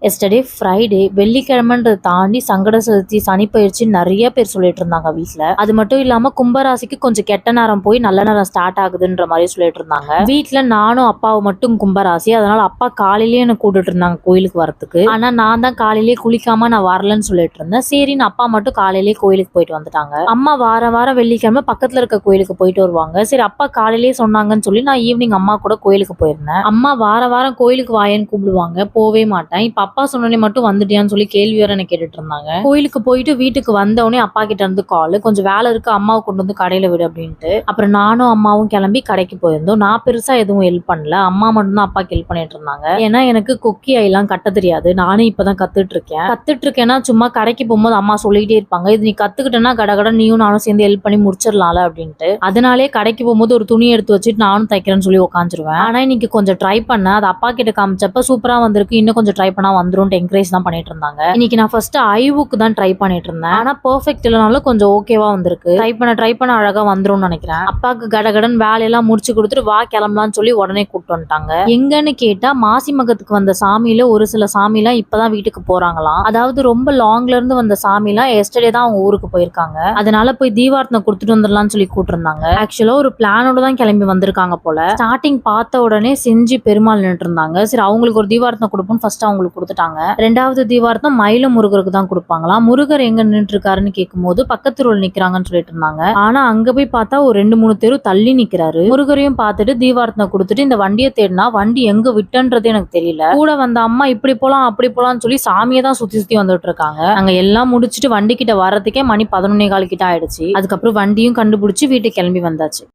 Yesterday Friday வெள்ளிக்கிழமைன்றதை தாண்டி சங்கட சதுர்த்தி சனி பயிற்சி நிறைய பேர் சொல்லிட்டு இருந்தாங்க வீட்டுல. அது மட்டும் இல்லாம கும்பராசிக்கு கொஞ்சம் கெட்ட நேரம் போய் நல்ல நேரம் ஸ்டார்ட் ஆகுதுன்ற மாதிரி சொல்லிட்டு இருந்தாங்க. வீட்டுல நானும் அப்பாவும் மட்டும் கும்பராசி, அதனால அப்பா காலையிலேயே என்ன கூட்டிட்டு இருந்தாங்க கோயிலுக்கு வரத்துக்கு. ஆனா நான் தான் காலையிலேயே குளிக்காம நான் வரலன்னு சொல்லிட்டு இருந்தேன். சரின்னு அப்பா மட்டும் காலையிலேயே கோயிலுக்கு போயிட்டு வந்துட்டாங்க. அம்மா வாரம் வெள்ளிக்கிழமை பக்கத்துல இருக்க கோயிலுக்கு போயிட்டு வருவாங்க. சரி அப்பா காலையிலேயே சொன்னாங்கன்னு சொல்லி நான் ஈவினிங் அம்மா கூட கோயிலுக்கு போயிருந்தேன். அம்மா வாரம் கோயிலுக்கு வாயன்னு கூப்பிடுவாங்க, போவே மாட்டேன். இப்ப அப்பா சொன்னோடனே மட்டும் வந்துட்டியான்னு சொல்லி கேள்வி வேற என்ன கேட்டுட்டு இருந்தாங்க. கோயிலுக்கு போயிட்டு வீட்டுக்கு வந்தவொடனே அப்பா கிட்ட இருந்து கால், கொஞ்சம் வேலை இருக்கு அம்மாவை கொண்டு வந்து கடையில விடு அப்படின்ட்டு. அப்புறம் நானும் அம்மாவும் கிளம்பி கடைக்கு போயிருந்தோம். நான் பெருசா எதுவும் ஹெல்ப் பண்ணல, அம்மா மட்டும் தான் அப்பாக்கு ஹெல்ப் பண்ணிட்டு இருந்தாங்க. ஏன்னா எனக்கு கொக்கி ஐலாம் கட்ட தெரியாது, நானே இப்பதான் கத்துட்டு இருக்கேன்னா சும்மா கடைக்கு போகும்போது அம்மா சொல்லிட்டே இருப்பாங்க, இது நீ கத்துக்கிட்டேன்னா கடகட நீயும் நானும் சேர்ந்து ஹெல்ப் பண்ணி முடிச்சிடலாம்ல அப்படின்ட்டு. அதனாலே கடைக்கு போகும்போது ஒரு துணி எடுத்து வச்சுட்டு நானும் தைக்கிறேன்னு சொல்லி உட்காந்துருவேன். ஆனா இன்னைக்கு கொஞ்சம் ட்ரை பண்ணேன், அது அப்பா கிட்ட காமிச்சப்ப சூப்பரா வந்திருக்கு, இன்னும் கொஞ்சம் ட்ரை பண்ணா வந்துரும் என்கரேஜ் தான் பண்ணிட்டு இருந்தாங்க. இன்னைக்கு நான் ஃபர்ஸ்ட் ஐவுக்கு தான் ட்ரை பண்ணிட்டு இருந்தேன். ஆனா பெர்ஃபெக்ட் இல்லனாலும் கொஞ்சம் ஓகேவா வந்திருக்கு. ட்ரை பண்ண அழகா வந்துரும்னு நினைக்கிறேன். அப்பாக்கு கடகடன் வேலையெல்லாம் முடிச்சு கொடுத்துட்டு வா கிளம்பலாம்னு சொல்லி உடனே கூப்பிட்டு வந்துட்டாங்க. எங்கன்னு கேட்டா மாசி மகத்துக்கு வந்த சாமியில ஒரு சில சாமிலாம் இப்பதான் வீட்டுக்கு போறாங்களாம். அதாவது ரொம்ப லாங்ல இருந்து வந்த சாமிலாம் எஸ்டர்டே தான் அவங்க ஊருக்கு போயிருக்காங்க. அதனால போய் தீபார்த்தனை கொடுத்துட்டு வந்துடலாம்னு சொல்லி கூப்பிட்டுருந்தாங்க. ஆக்சுவலா ஒரு பிளானோட தான் கிளம்பி வந்திருக்காங்க போல. ஸ்டார்டிங் பார்த்த உடனே செஞ்சு பெருமாள் நின்று இருந்தாங்க. சரி அவங்களுக்கு ஒரு தீபார்த்தனை கொடுப்போம் ஃபர்ஸ்ட் அவங்களுக்கு கொடுத்துட்டாங்க. ரெண்டாவது தீபார்த்தம் மயில முருகருக்கு தான் கொடுப்பாங்களாம். முருகர் எங்க நின்று இருக்காருன்னு கேட்கும்போது பக்கத்து ரோல் நிக்கிறாங்கன்னு சொல்லிட்டு இருந்தாங்க. ஆனா அங்க போய் பார்த்தா ஒரு 2-3 தெரு தள்ளி நிக்கிறாரு. முருகரையும் பார்த்துட்டு தீபார்த்தனை கொடுத்துட்டு இந்த வண்டியை தேடினா வண்டி எங்க விட்டன்றது எனக்கு தெரியல. கூட வந்த அம்மா இப்படி போலாம் அப்படி போலாம்னு சொல்லி சாமியை தான் சுத்தி வந்துட்டு இருக்காங்க. அங்க எல்லாம் முடிச்சுட்டு வண்டி கிட்ட வர்றதுக்கே மணி 11:15 கிட்ட ஆயிடுச்சு. அதுக்கப்புறம் வண்டியும் கண்டுபிடிச்சு வீட்டுக்கு கிளம்பி வந்தாச்சு.